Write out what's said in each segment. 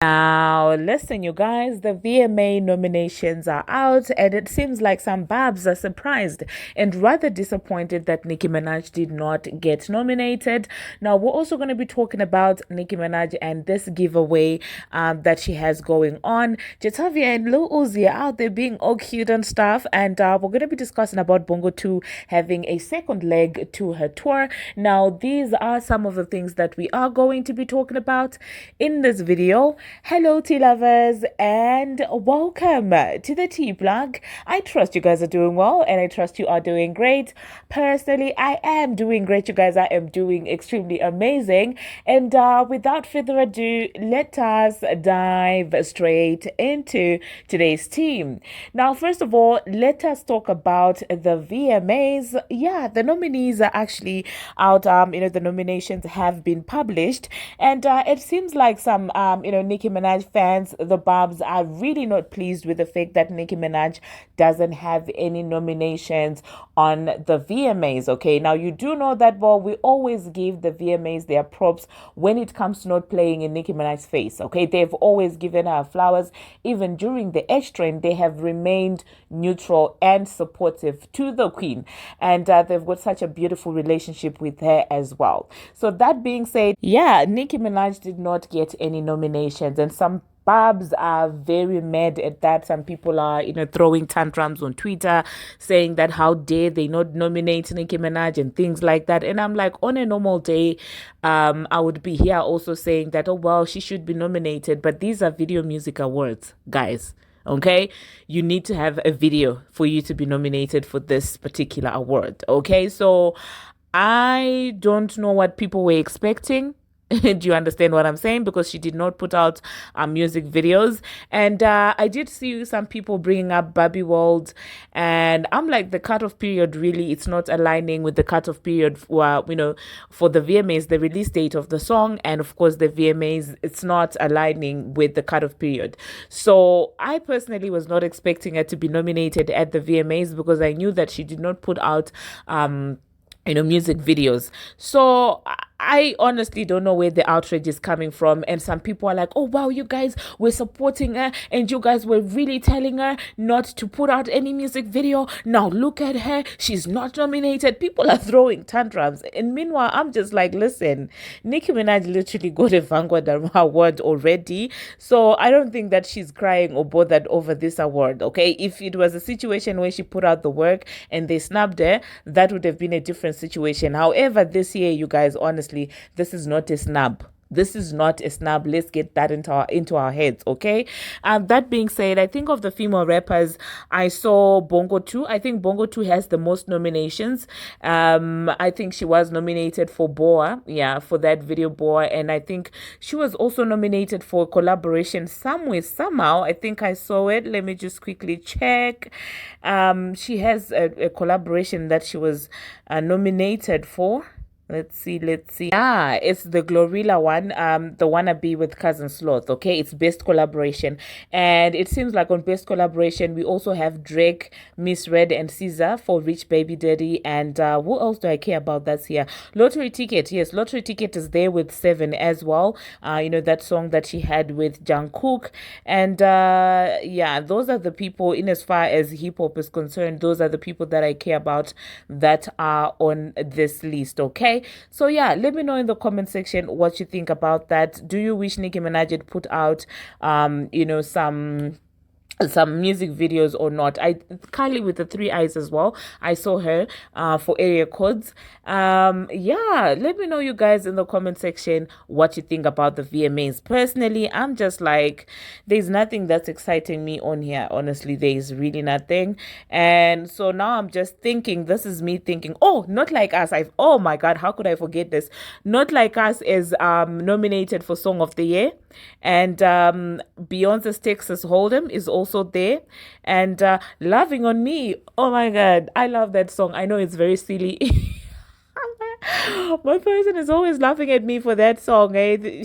Now, listen, you guys, the VMA nominations are out, and it seems like some Barbz are surprised and rather disappointed that Nicki Minaj did not get nominated. Now, we're also going to be talking about Nicki Minaj and this giveaway that she has going on. Jatavia and Lil Uzi are out there being all cute and stuff, and we're going to be discussing about Bongo 2 having a second leg to her tour. Now, these are some of the things that we are going to be talking about in this video. Hello, tea lovers, and welcome to the tea blog. I trust you guys are doing well, and I trust you are doing great. Personally, I am doing great, you guys. I am doing extremely amazing. And without further ado, let us dive straight into today's team. Now, first of all, let us talk about the VMAs. Yeah, the nominees are actually out. The nominations have been published, and it seems like some, Nicki Minaj fans, the Barbz, are really not pleased with the fact that Nicki Minaj doesn't have any nominations on the VMAs. Okay, now you do know that, well, we always give the VMAs their props when it comes to not playing in Nicki Minaj's face. Okay, they've always given her flowers. Even during the H train, they have remained neutral and supportive to the queen, and they've got such a beautiful relationship with her as well. So that being said, yeah, Nicki Minaj did not get any nominations, and some Barbz are very mad at that. Some people are, throwing tantrums on Twitter saying that how dare they not nominate Nicki Minaj and things like that. And I'm like, on a normal day, I would be here also saying that, oh, well, she should be nominated. But these are Video Music Awards, guys. Okay, you need to have a video for you to be nominated for this particular award. Okay, so I don't know what people were expecting. Do you understand what I'm saying? Because she did not put out music videos. And I did see some people bringing up Barbie World. And I'm like, the cutoff period, really, it's not aligning with the cutoff period for, for the VMAs, the release date of the song. And of course, the VMAs, it's not aligning with the cutoff period. So I personally was not expecting her to be nominated at the VMAs because I knew that she did not put out music videos. So I honestly don't know where the outrage is coming from. And some people are like, oh, wow, you guys were supporting her and you guys were really telling her not to put out any music video. Now look at her. She's not nominated. People are throwing tantrums. And meanwhile, I'm just like, listen, Nicki Minaj literally got a Vanguard award already. So I don't think that she's crying or bothered over this award. Okay. If it was a situation where she put out the work and they snubbed her, that would have been a different situation. However, this year, you guys, honestly, this is not a snub. This is not a snub. Let's get that into our heads, okay? That being said, I think of the female rappers, I saw Bongo 2. I think Bongo 2 has the most nominations. I think she was nominated for Boa, for that video Boa, and I think she was also nominated for a collaboration somewhere, somehow. I think I saw it. Let me just quickly check. She has a collaboration that she was nominated for. Let's see. It's the Glorilla one, the Wannabe with Cousin Sloth. Okay, it's best collaboration. And it seems like on best collaboration, we also have Drake, Miss Red, and Caesar for Rich Baby Daddy. And who else do I care about that's here? Lottery Ticket. Yes, Lottery Ticket is there with Seven as well. That song that she had with Jungkook. And those are the people, in as far as hip hop is concerned, those are the people that I care about that are on this list. Okay. So let me know in the comment section what you think about that. Do you wish Nicki Minaj had put out some music videos or not? Kylie with the 3 eyes as well, I saw her for Area Codes. Let me know, you guys, in the comment section what you think about the VMAs. Personally, I'm just like, there's nothing that's exciting me on here. Honestly, there is really nothing. And so now I'm just thinking, this is me thinking, oh, Not Like Us, oh my god, how could I forget this? Not Like Us is nominated for Song of the Year, and Beyonce's Texas Hold'em is also there, and Loving on Me, oh my god, I love that song. I know it's very silly. My person is always laughing at me for that song, eh?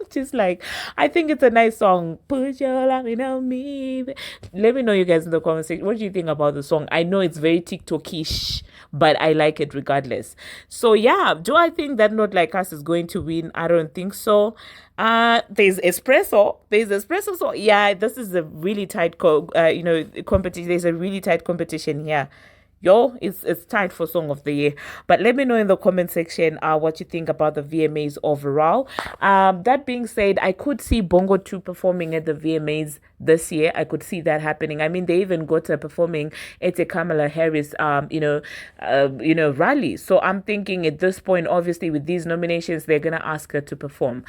just like, I think it's a nice song. Put your loving on me. Let me know, you guys, in the comment section. What do you think about the song? I know it's very TikTokish, but I like it regardless. So yeah, do I think that Not Like Us is going to win? I don't think so. There's espresso. So yeah, this is a really tight competition. There's a really tight competition here. Yo, it's tied for Song of the Year. But let me know in the comment section what you think about the VMAs overall. That being said, I could see Bongo 2 performing at the VMAs this year. I could see that happening. I mean, they even got her performing at a Kamala Harris rally. So I'm thinking at this point, obviously with these nominations, they're gonna ask her to perform.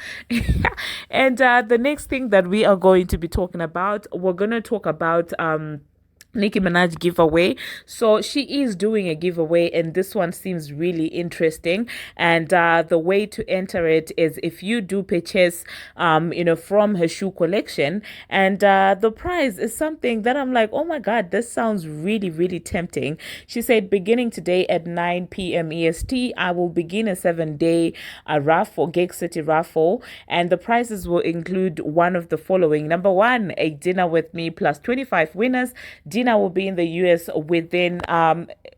And the next thing that we are going to be talking about, we're gonna talk about Nicki Minaj giveaway. So she is doing a giveaway, and this one seems really interesting. And the way to enter it is if you do purchase from her shoe collection, and the prize is something that I'm like, oh my god, this sounds really, really tempting. She said, beginning today at 9 p.m. EST, I will begin a 7-day raffle, Gig City raffle, and the prizes will include one of the following. Number one, a dinner with me plus 25 winners. Dinner will be in the US within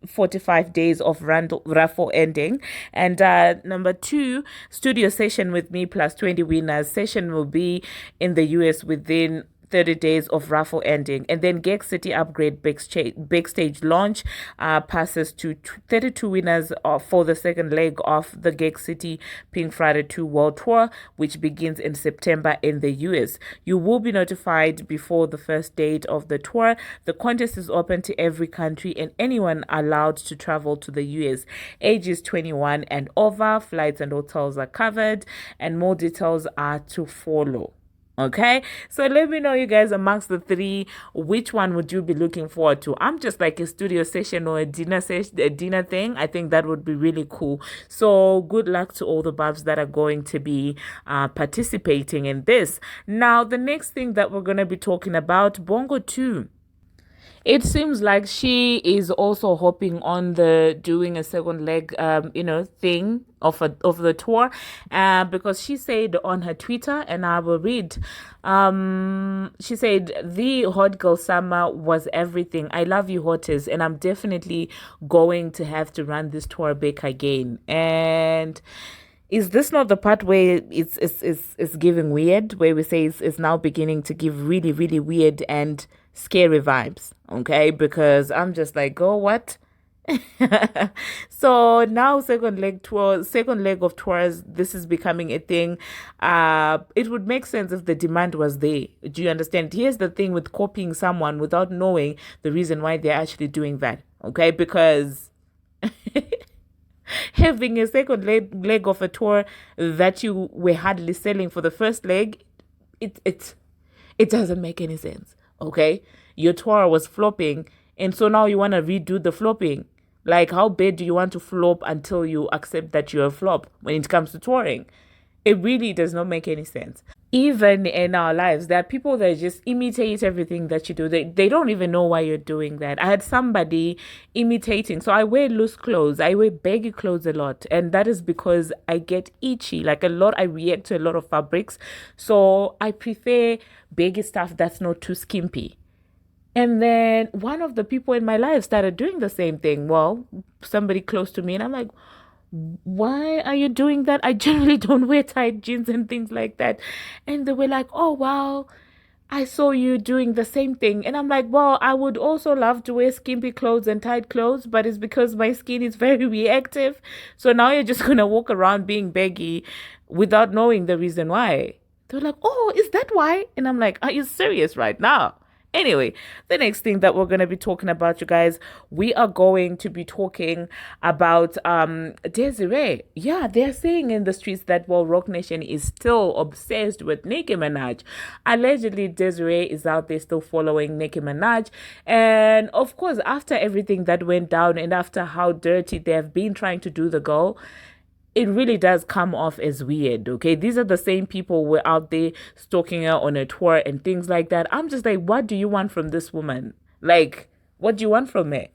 45 days of raffle ending. And number two, studio session with me plus 20 winners. Session will be in the US within 30 days of raffle ending. And then Gig City upgrade big stage launch passes to 32 winners for the second leg of the Gig City Pink Friday 2 World Tour, which begins in September in the US. You will be notified before the first date of the tour. The contest is open to every country and anyone allowed to travel to the US. Age is 21 and over. Flights and hotels are covered, and more details are to follow. Okay, so let me know, you guys, amongst the three, which one would you be looking forward to? I'm just like a studio session or a dinner thing. I think that would be really cool. So good luck to all the Barbz that are going to be participating in this. Now, the next thing that we're going to be talking about, Bongo 2. It seems like she is also hopping on the doing a second leg, thing of the tour, because she said on her Twitter, and I will read. She said, "The hot girl summer was everything. I love you, hottest, and I'm definitely going to have to run this tour back again." And is this not the part where it's giving weird, where we say it's now beginning to give really, really weird and scary vibes? Okay, because I'm just like, oh, what? So now second leg of tours, this is becoming a thing. It would make sense if the demand was there. Do you understand? Here's the thing with copying someone without knowing the reason why they're actually doing that. Okay, because having a second leg of a tour that you were hardly selling for the first leg, it doesn't make any sense. Okay, your tour was flopping, and so now you want to redo the flopping. Like, how bad do you want to flop until you accept that you're a flop when it comes to touring? It really does not make any sense. Even in our lives, there are people that just imitate everything that you do. They don't even know why you're doing that. I had somebody imitating. So I wear loose clothes. I wear baggy clothes a lot. And that is because I get itchy. Like a lot, I react to a lot of fabrics. So I prefer baggy stuff that's not too skimpy. And then one of the people in my life started doing the same thing. Well, somebody close to me. And I'm like, why are you doing that? I generally don't wear tight jeans and things like that. And they were like, oh, wow, I saw you doing the same thing. And I'm like, well, I would also love to wear skimpy clothes and tight clothes, but it's because my skin is very reactive. So now you're just going to walk around being baggy without knowing the reason why. They're like, oh, is that why? And I'm like, are you serious right now? Anyway, the next thing that we're going to be talking about, you guys, we are going to be talking about Desiree. Yeah, they're saying in the streets that, well, Rock Nation is still obsessed with Nicki Minaj. Allegedly, Desiree is out there still following Nicki Minaj. And of course, after everything that went down and after how dirty they have been trying to do the girl, it really does come off as weird, okay? These are the same people who were out there stalking her on a tour and things like that. I'm just like, what do you want from this woman? Like, what do you want from her?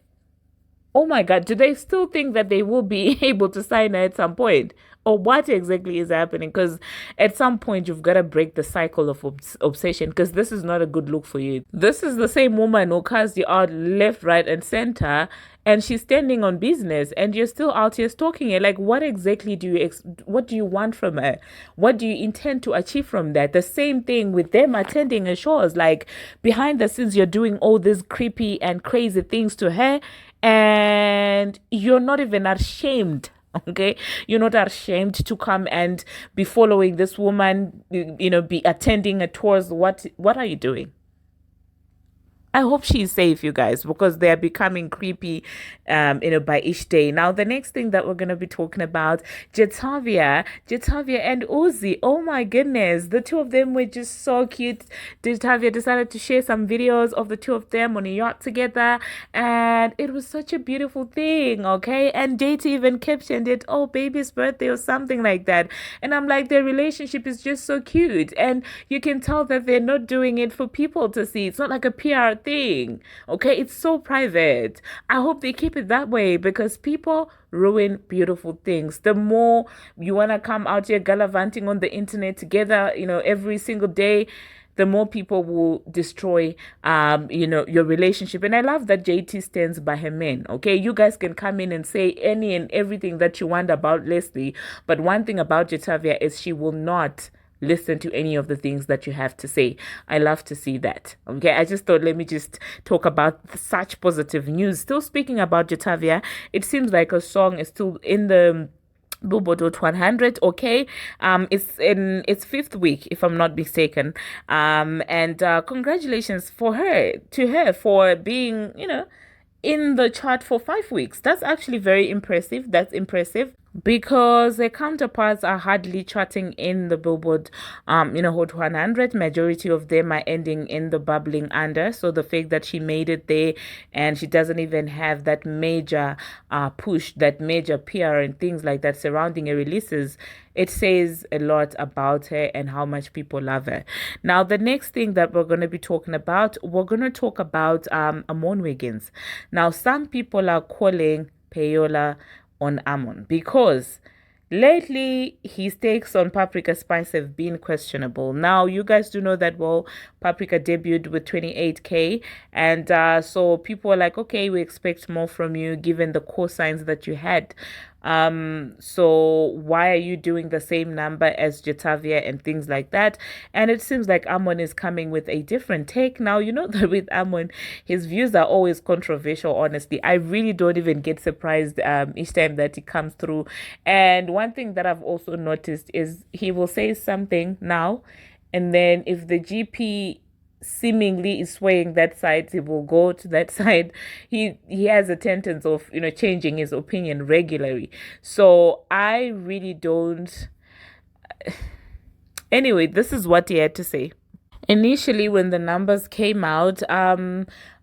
Oh my God, do they still think that they will be able to sign her at some point? or what exactly is happening, because at some point you've got to break the cycle of obsession, because this is not a good look for you. This is the same woman who casts you out left, right, and center, and she's standing on business, and you're still out here stalking her. Like, what exactly do you what do you want from her? What do you intend to achieve from that? The same thing with them attending her shows. Like, behind the scenes, you're doing all these creepy and crazy things to her, and you're not even ashamed. Okay, you're not ashamed to come and be following this woman, be attending her tours. What are you doing? I hope she's safe, you guys, because they're becoming creepy, by each day. Now, the next thing that we're going to be talking about, Jatavia and Uzi. Oh my goodness, the two of them were just so cute. Jatavia decided to share some videos of the two of them on a yacht together, and it was such a beautiful thing, okay? And JT even captioned it, oh, baby's birthday or something like that. And I'm like, their relationship is just so cute, and you can tell that they're not doing it for people to see. It's not like a PR thing, okay? It's so private. I hope they keep it that way, because people ruin beautiful things. The more you want to come out here gallivanting on the internet together, every single day, the more people will destroy your relationship. And I love that JT stands by her men. Okay, you guys can come in and say any and everything that you want about Leslie, but one thing about Jatavia is she will not listen to any of the things that you have to say. I love to see that. Okay, I just thought, let me just talk about such positive news. Still speaking about Jatavia, it seems like a song is still in the Billboard Hot 100. Okay, it's in its fifth week, if I'm not mistaken. And congratulations to her for being, in the chart for 5 weeks. That's actually very impressive. That's impressive, because their counterparts are hardly charting in the Billboard, Hot 100. Majority of them are ending in the bubbling under. So the fact that she made it there, and she doesn't even have that major push, that major PR and things like that surrounding her releases, it says a lot about her and how much people love her. Now, the next thing that we're going to be talking about, we're going to talk about Armon Wiggins. Now, some people are calling payola on Armon, because lately his takes on Paprika Spice have been questionable. Now, you guys do know that, well, Paprika debuted with 28K, and so people are like, okay, we expect more from you given the cosigns that you had. So why are you doing the same number as Jatavia and things like that? And it seems like Armon is coming with a different take. Now, you know that with Armon, his views are always controversial, honestly. I really don't even get surprised each time that he comes through. And one thing that I've also noticed is he will say something now, and then if the GP seemingly is swaying that side, he will go to that side. He has a tendency of changing his opinion regularly. So I really don't. Anyway, this is what he had to say. Initially, when the numbers came out,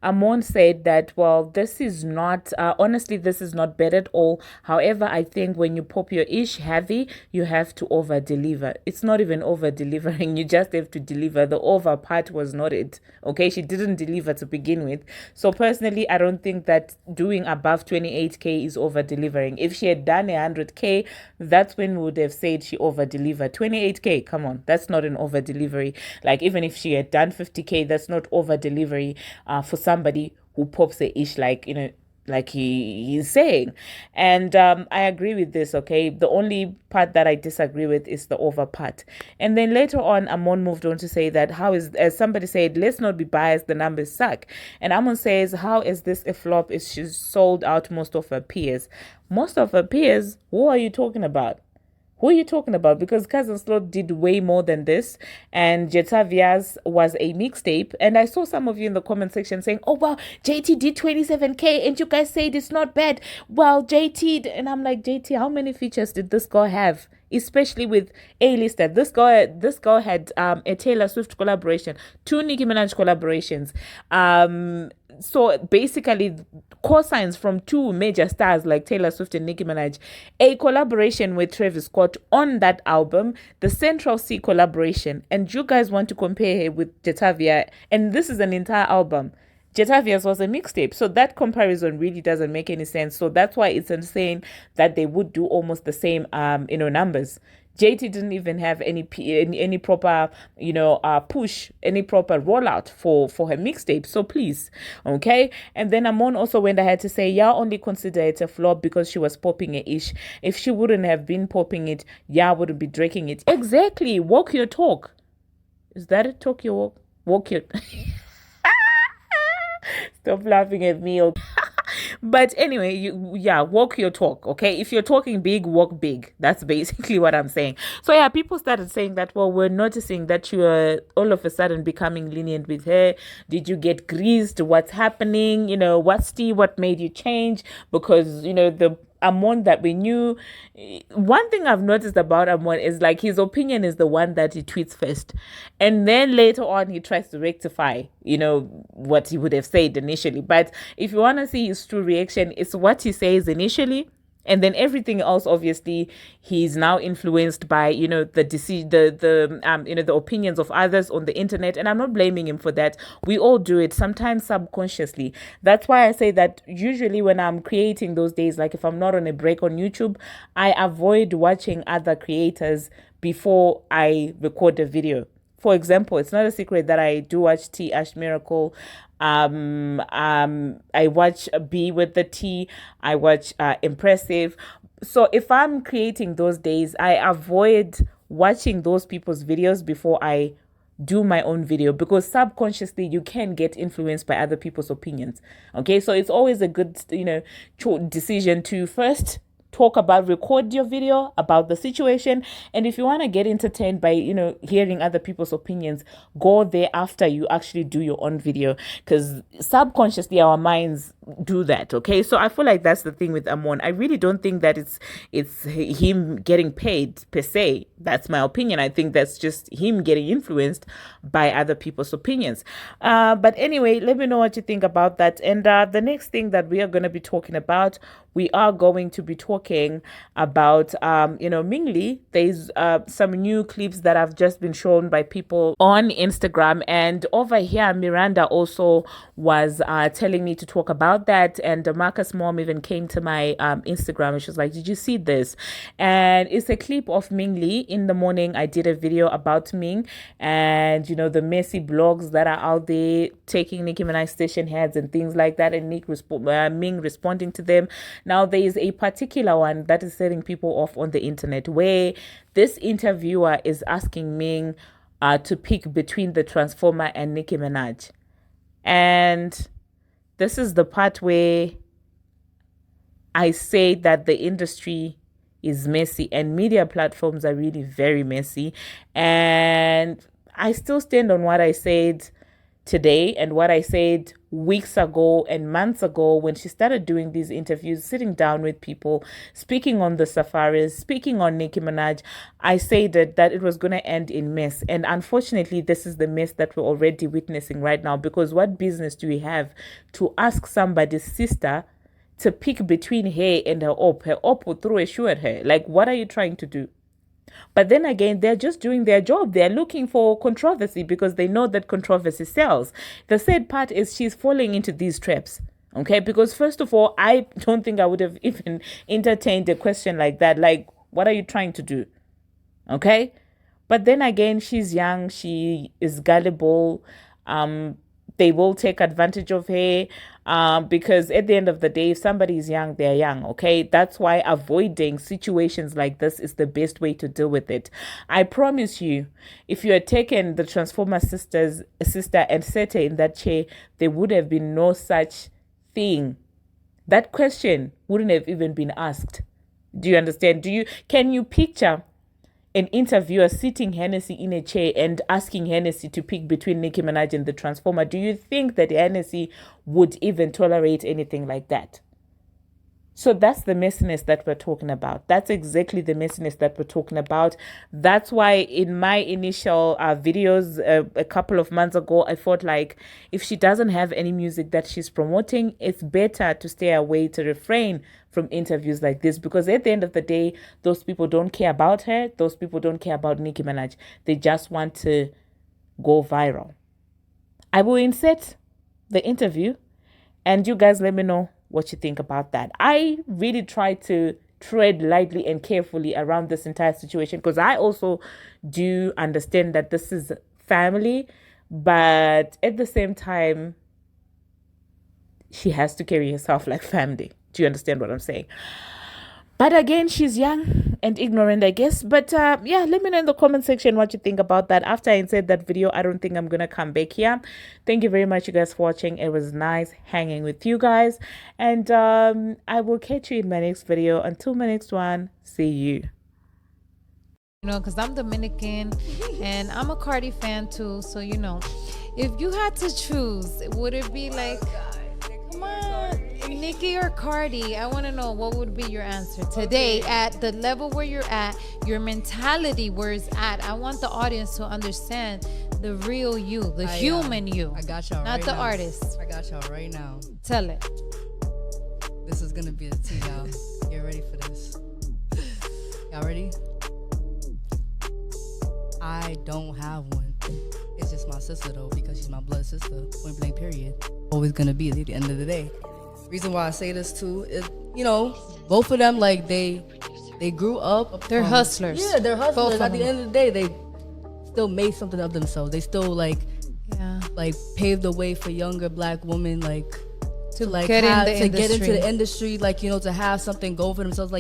Armon said that, well, this is not, honestly, this is not bad at all. However, I think when you pop your ish heavy, you have to over deliver. It's not even over delivering. You just have to deliver. The over part was not it. Okay, she didn't deliver to begin with. So personally, I don't think that doing above 28K is over delivering. If she had done 100K, that's when we would have said she over delivered. 28K, come on, that's not an over delivery. Like, even if she had done 50K, that's not over delivery for somebody who pops a ish, like like he's saying. And I agree with this. Okay, the only part that I disagree with is the over part. And then later on, Armon moved on to say that, how is, as somebody said, let's not be biased, the numbers suck. And Armon says, how is this a flop? Is she sold out most of her peers? Most of her peers? Who are you talking about? Who are you talking about? Because Cousin Slot did way more than this, and Jatavia's was a mixtape. And I saw some of you in the comment section saying, oh, wow, JT did 27K, and you guys said it's not bad. Well, JT, and I'm like, JT, how many features did this girl have? Especially with A-lister. This girl had a Taylor Swift collaboration, 2 Nicki Minaj collaborations. So basically, cosigns from 2 major stars like Taylor Swift and Nicki Minaj, a collaboration with Travis Scott on that album, the Central C collaboration, and you guys want to compare her with Jatavia, and this is an entire album. Jatavia's was a mixtape. So that comparison really doesn't make any sense. So that's why it's insane that they would do almost the same numbers. JT didn't even have any proper push, any proper rollout for her mixtape. So please, okay. And then Armon also went ahead to say, y'all only consider it a flop because she was popping a ish. If she wouldn't have been popping it, y'all wouldn't be drinking it. Exactly. Walk your talk. Is that it? Talk your walk. Walk your. Stop laughing at me. But anyway, walk your talk, okay? If you're talking big, walk big. That's basically what I'm saying. So yeah, people started saying that, well, we're noticing that you are all of a sudden becoming lenient with her. Did you get greased? What's happening? What's what made you change? Because, the Armon that we knew. One thing I've noticed about Armon is like his opinion is the one that he tweets first. And then later on he tries to rectify, what he would have said initially. But if you want to see his true reaction, it's what he says initially. And then everything else, obviously, he's now influenced by, the opinions of others on the internet. And I'm not blaming him for that. We all do it, sometimes subconsciously. That's why I say that usually when I'm creating those days, like if I'm not on a break on YouTube, I avoid watching other creators before I record a video. For example, it's not a secret that I do watch T Ash Miracle. I watch B with the T. I watch Impressive. So if I'm creating those days, I avoid watching those people's videos before I do my own video, because subconsciously you can get influenced by other people's opinions. Okay, so it's always a good decision to first record your video about the situation. And if you want to get entertained by, hearing other people's opinions, go there after you actually do your own video, because subconsciously our minds do that. Okay, so I feel like that's the thing with Armon. I really don't think that it's him getting paid per se. That's my opinion. I think that's just him getting influenced by other people's opinions. But anyway, let me know what you think about that. And the next thing that we are going to be talking about, we are going to be talking about, Mingli. There's some new clips that have just been shown by people on Instagram. And over here, Miranda also was telling me to talk about that. And Marcus' mom even came to my Instagram and she was like, did you see this? And it's a clip of Mingli. In the morning, I did a video about Ming and, the messy blogs that are out there taking Nicki Minaj station heads and things like that. And Ming responding to them. Now, there is a particular one that is setting people off on the internet where this interviewer is asking Ming to pick between the Transformer and Nicki Minaj. And this is the part where I say that the industry is messy and media platforms are really very messy. And I still stand on what I said today and what I said weeks ago and months ago when she started doing these interviews, sitting down with people, speaking on the safaris, speaking on Nicki Minaj. I said that it was going to end in mess. And unfortunately, this is the mess that we're already witnessing right now, because what business do we have to ask somebody's sister to pick between her and her op? Her op will throw a shoe at her. Like, what are you trying to do? But then again, they're just doing their job. They're looking for controversy because they know that controversy sells. The sad part is she's falling into these traps. Okay, because first of all, I don't think I would have even entertained a question like that. Like, what are you trying to do? Okay, but then again, she's young. She is gullible. They will take advantage of her because at the end of the day, if somebody is young, they're young, okay? That's why avoiding situations like this is the best way to deal with it. I promise you, if you had taken the Transformer sister and set her in that chair, there would have been no such thing. That question wouldn't have even been asked. Do you understand? Can you picture an interviewer sitting Hennessy in a chair and asking Hennessy to pick between Nicki Minaj and the Transformer? Do you think that Hennessy would even tolerate anything like that? So that's the messiness that we're talking about. That's exactly the messiness that we're talking about. That's why in my initial videos a couple of months ago, I thought like if she doesn't have any music that she's promoting, it's better to stay away, to refrain from interviews like this, because at the end of the day, those people don't care about her. Those people don't care about Nicki Minaj. They just want to go viral. I will insert the interview, and you guys let me know what you think about that. I really try to tread lightly and carefully around this entire situation because I also do understand that this is family, but at the same time, she has to carry herself like family. Do you understand what I'm saying? But again, she's young and ignorant, I guess. But yeah, let me know in the comment section what you think about that. After I insert that video, I don't think I'm going to come back here. Thank you very much, you guys, for watching. It was nice hanging with you guys. And I will catch you in my next video. Until my next one, see you. You know, because I'm Dominican and I'm a Cardi fan too. So, you know, if you had to choose, would it be like, come on, Nicki or Cardi? I want to know what would be your answer today at the level where you're at, your mentality where it's at. I want the audience to understand the real you, the human you. I got y'all not right the now. artist. I got y'all right now. Tell it. This is gonna be a tea, y'all. Get ready for this. Y'all ready? I don't have one. It's just my sister though, because she's my blood sister. Point blank period. Always gonna be at the end of the day. Reason why I say this too is, you know, both of them, like they grew up. They're hustlers. Yeah, they're hustlers. Both At of the them. end of the day, they still made something of themselves. They still like paved the way for younger black women, like to like get have, in the to get into industry. the industry, like, you know, to have something go for themselves. Like